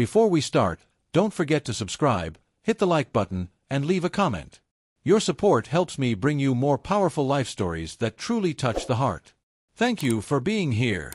Before we start, don't forget to subscribe, hit the like button, and leave a comment. Your support helps me bring you more powerful life stories that truly touch the heart. Thank you for being here.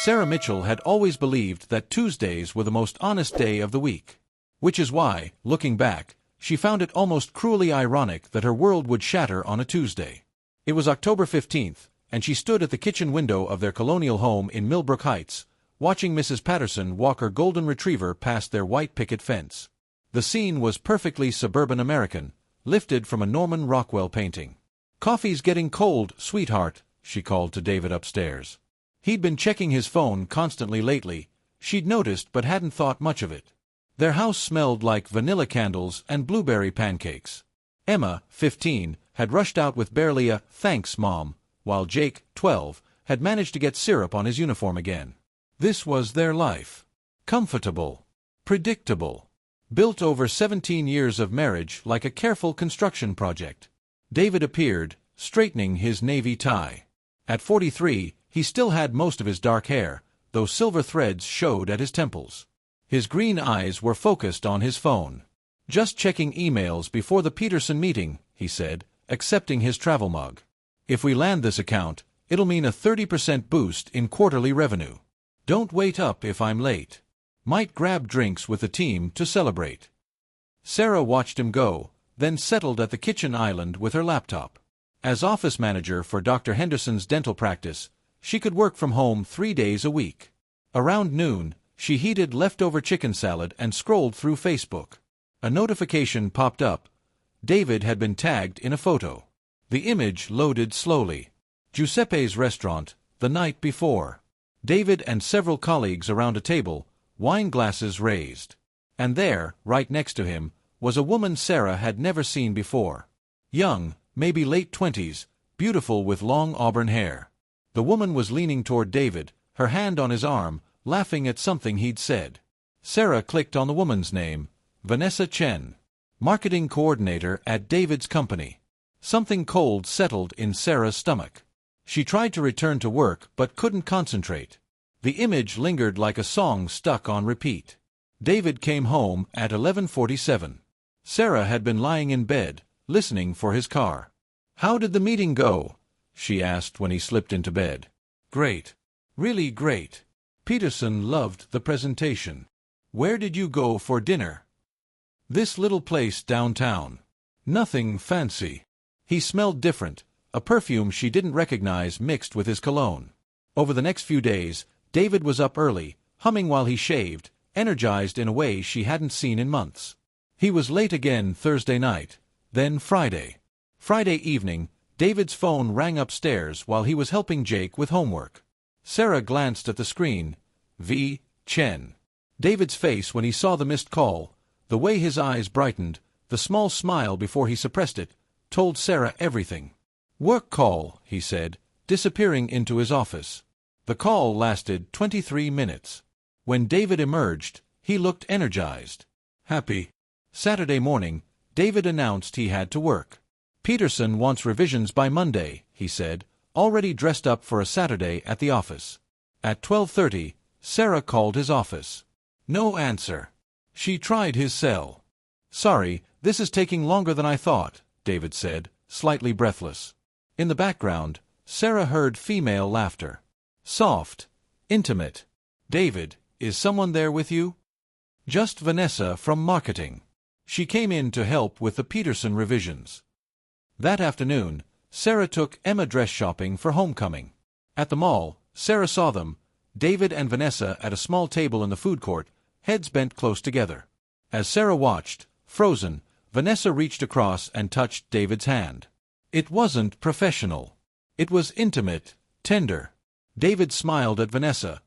Sarah Mitchell had always believed that Tuesdays were the most honest day of the week. Which is why, looking back, she found it almost cruelly ironic that her world would shatter on a Tuesday. It was October 15th, and she stood at the kitchen window of their colonial home in Millbrook Heights, watching Mrs. Patterson walk her golden retriever past their white picket fence. The scene was perfectly suburban American, lifted from a Norman Rockwell painting. "Coffee's getting cold, sweetheart," she called to David upstairs. He'd been checking his phone constantly lately. She'd noticed but hadn't thought much of it. Their house smelled like vanilla candles and blueberry pancakes. Emma, 15, had rushed out with barely a "thanks, Mom," while Jake, 12, had managed to get syrup on his uniform again. This was their life. Comfortable. Predictable. Built over 17 years of marriage like a careful construction project. David appeared, straightening his navy tie. At 43, he still had most of his dark hair, though silver threads showed at his temples. His green eyes were focused on his phone. "Just checking emails before the Peterson meeting," he said, accepting his travel mug. "If we land this account, it'll mean a 30% boost in quarterly revenue. Don't wait up if I'm late. Might grab drinks with the team to celebrate." Sarah watched him go, then settled at the kitchen island with her laptop. As office manager for Dr. Henderson's dental practice, she could work from home 3 days a week. Around noon, she heated leftover chicken salad and scrolled through Facebook. A notification popped up. David had been tagged in a photo. The image loaded slowly. Giuseppe's restaurant, the night before. David and several colleagues around a table, wine glasses raised. And there, right next to him, was a woman Sarah had never seen before. Young, maybe late 20s, beautiful with long auburn hair. The woman was leaning toward David, her hand on his arm, laughing at something he'd said. Sarah clicked on the woman's name, Vanessa Chen, marketing coordinator at David's company. Something cold settled in Sarah's stomach. She tried to return to work but couldn't concentrate. The image lingered like a song stuck on repeat. David came home at 11:47. Sarah had been lying in bed, listening for his car. "How did the meeting go?" she asked when he slipped into bed. "Great. Really great. Peterson loved the presentation." "Where did you go for dinner?" "This little place downtown. Nothing fancy." He smelled different, a perfume she didn't recognize mixed with his cologne. Over the next few days, David was up early, humming while he shaved, energized in a way she hadn't seen in months. He was late again Thursday night, then Friday. Friday evening, David's phone rang upstairs while he was helping Jake with homework. Sarah glanced at the screen. V. Chen. David's face when he saw the missed call, the way his eyes brightened, the small smile before he suppressed it, told Sarah everything. "Work call," he said, disappearing into his office. The call lasted 23 minutes. When David emerged, he looked energized. Happy. Saturday morning, David announced he had to work. "Peterson wants revisions by Monday," he said, already dressed up for a Saturday at the office. At 12:30, Sarah called his office. No answer. She tried his cell. "Sorry, this is taking longer than I thought," David said, slightly breathless. In the background, Sarah heard female laughter. Soft. Intimate. "David, is someone there with you?" "Just Vanessa from marketing. She came in to help with the Peterson revisions." That afternoon, Sarah took Emma dress shopping for homecoming. At the mall, Sarah saw them, David and Vanessa at a small table in the food court, heads bent close together. As Sarah watched, frozen, Vanessa reached across and touched David's hand. It wasn't professional. It was intimate, tender. David smiled at Vanessa.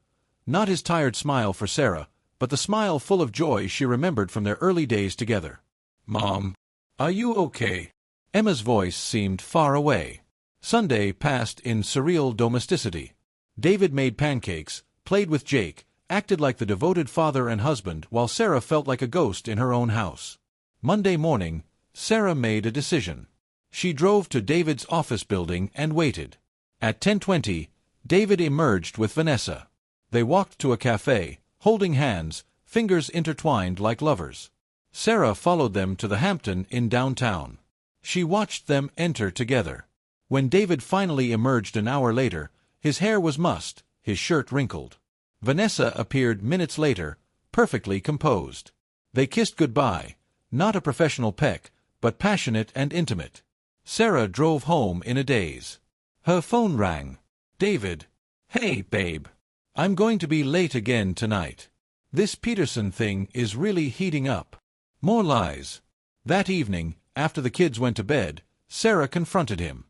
Not his tired smile for Sarah, but the smile full of joy she remembered from their early days together. "Mom, are you okay?" Emma's voice seemed far away. Sunday passed in surreal domesticity. David made pancakes, played with Jake, acted like the devoted father and husband while Sarah felt like a ghost in her own house. Monday morning, Sarah made a decision. She drove to David's office building and waited. At 10:20, David emerged with Vanessa. They walked to a cafe, holding hands, fingers intertwined like lovers. Sarah followed them to the Hampton Inn downtown. She watched them enter together. When David finally emerged an hour later, his hair was mussed, his shirt wrinkled. Vanessa appeared minutes later, perfectly composed. They kissed goodbye, not a professional peck, but passionate and intimate. Sarah drove home in a daze. Her phone rang. David. Hey, babe. I'm going to be late again tonight. This Peterson thing is really heating up. More lies. That evening, after the kids went to bed, Sarah confronted him.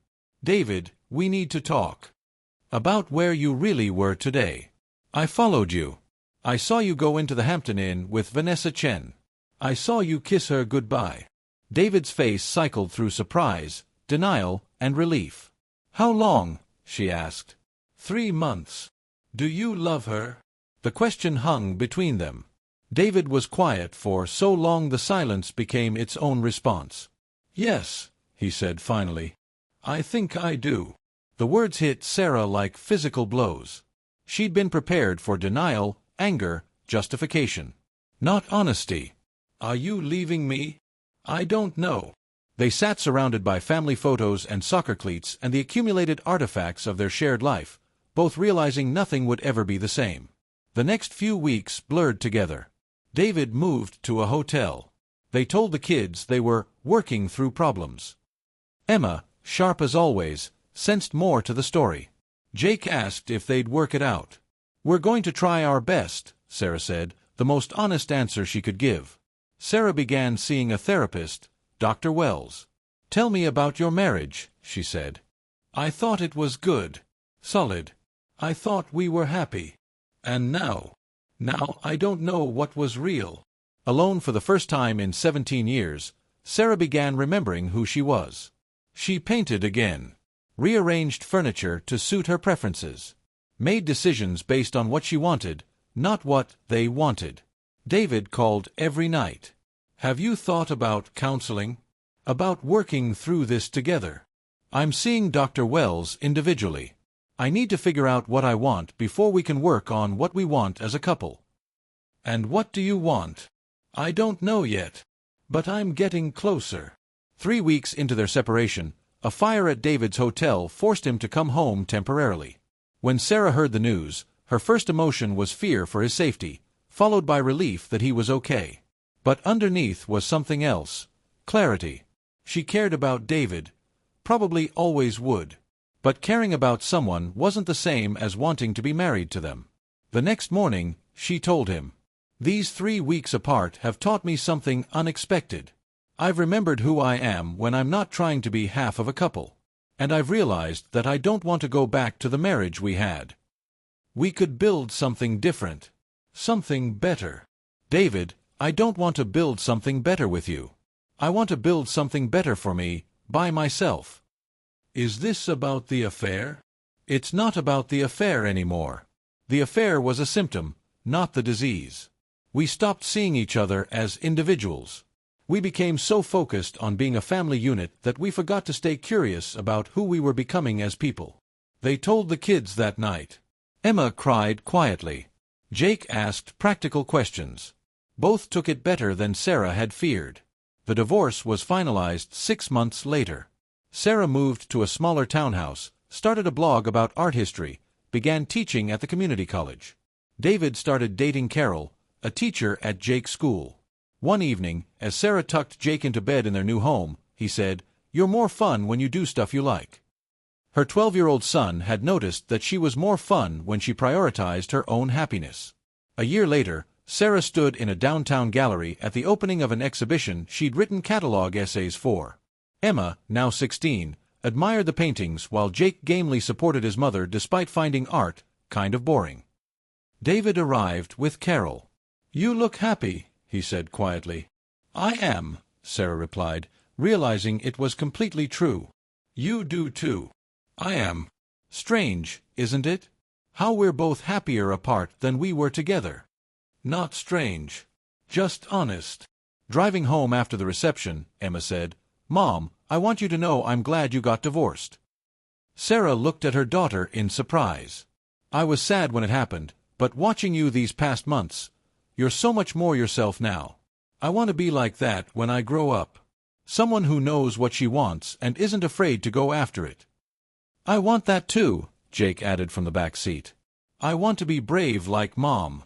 David, we need to talk. About where you really were today. I followed you. I saw you go into the Hampton Inn with Vanessa Chen. I saw you kiss her goodbye. David's face cycled through surprise, denial, and relief. How long? She asked. 3 months. Do you love her? The question hung between them. David was quiet for so long the silence became its own response. Yes, he said finally. I think I do. The words hit Sarah like physical blows. She'd been prepared for denial, anger, justification. Not honesty. Are you leaving me? I don't know. They sat surrounded by family photos and soccer cleats and the accumulated artifacts of their shared life, both realizing nothing would ever be the same. The next few weeks blurred together. David moved to a hotel. They told the kids they were working through problems. Emma, sharp as always, sensed more to the story. Jake asked if they'd work it out. We're going to try our best, Sarah said, the most honest answer she could give. Sarah began seeing a therapist, Dr. Wells. Tell me about your marriage, she said. I thought it was good. Solid. I thought we were happy. And now I don't know what was real. Alone for the first time in 17 years, Sarah began remembering who she was. She painted again, rearranged furniture to suit her preferences, made decisions based on what she wanted, not what they wanted. David called every night. Have you thought about counseling? About working through this together? I'm seeing Dr. Wells individually. I need to figure out what I want before we can work on what we want as a couple. And what do you want? I don't know yet. But I'm getting closer. 3 weeks into their separation, a fire at David's hotel forced him to come home temporarily. When Sarah heard the news, her first emotion was fear for his safety, followed by relief that he was okay. But underneath was something else. Clarity. She cared about David. Probably always would. But caring about someone wasn't the same as wanting to be married to them. The next morning, she told him, These 3 weeks apart have taught me something unexpected. I've remembered who I am when I'm not trying to be half of a couple. And I've realized that I don't want to go back to the marriage we had. We could build something different. Something better. David, I don't want to build something better with you. I want to build something better for me, by myself. Is this about the affair? It's not about the affair anymore. The affair was a symptom, not the disease. We stopped seeing each other as individuals. We became so focused on being a family unit that we forgot to stay curious about who we were becoming as people. They told the kids that night. Emma cried quietly. Jake asked practical questions. Both took it better than Sarah had feared. The divorce was finalized 6 months later. Sarah moved to a smaller townhouse, started a blog about art history, began teaching at the community college. David started dating Carol, a teacher at Jake's school. One evening, as Sarah tucked Jake into bed in their new home, he said, You're more fun when you do stuff you like. Her 12-year-old son had noticed that she was more fun when she prioritized her own happiness. A year later, Sarah stood in a downtown gallery at the opening of an exhibition she'd written catalog essays for. Emma, now 16, admired the paintings while Jake gamely supported his mother despite finding art kind of boring. David arrived with Carol. You look happy, he said quietly. I am, Sarah replied, realizing it was completely true. You do too. I am. Strange, isn't it? How we're both happier apart than we were together. Not strange. Just honest. Driving home after the reception, Emma said, Mom, I want you to know I'm glad you got divorced. Sarah looked at her daughter in surprise. I was sad when it happened, but watching you these past months, You're so much more yourself now. I want to be like that when I grow up. Someone who knows what she wants and isn't afraid to go after it." "I want that too," Jake added from the back seat. "I want to be brave like Mom."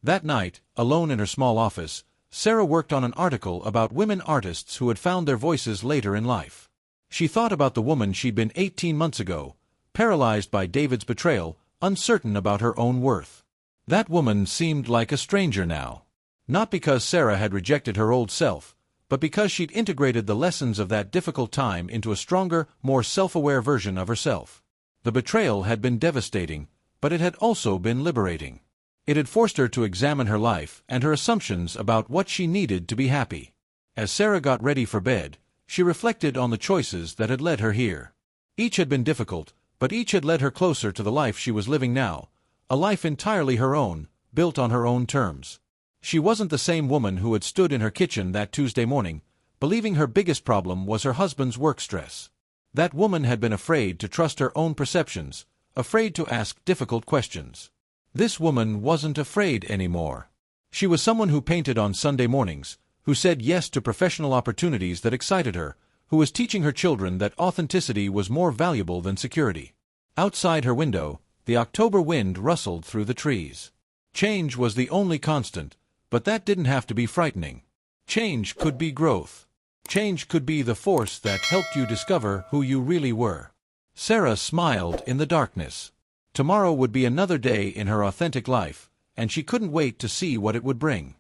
That night, alone in her small office, Sarah worked on an article about women artists who had found their voices later in life. She thought about the woman she'd been 18 months ago, paralyzed by David's betrayal, uncertain about her own worth. That woman seemed like a stranger now. Not because Sarah had rejected her old self, but because she'd integrated the lessons of that difficult time into a stronger, more self-aware version of herself. The betrayal had been devastating, but it had also been liberating. It had forced her to examine her life and her assumptions about what she needed to be happy. As Sarah got ready for bed, she reflected on the choices that had led her here. Each had been difficult, but each had led her closer to the life she was living now, a life entirely her own, built on her own terms. She wasn't the same woman who had stood in her kitchen that Tuesday morning, believing her biggest problem was her husband's work stress. That woman had been afraid to trust her own perceptions, afraid to ask difficult questions. This woman wasn't afraid anymore. She was someone who painted on Sunday mornings, who said yes to professional opportunities that excited her, who was teaching her children that authenticity was more valuable than security. Outside her window, the October wind rustled through the trees. Change was the only constant, but that didn't have to be frightening. Change could be growth. Change could be the force that helped you discover who you really were. Sarah smiled in the darkness. Tomorrow would be another day in her authentic life, and she couldn't wait to see what it would bring.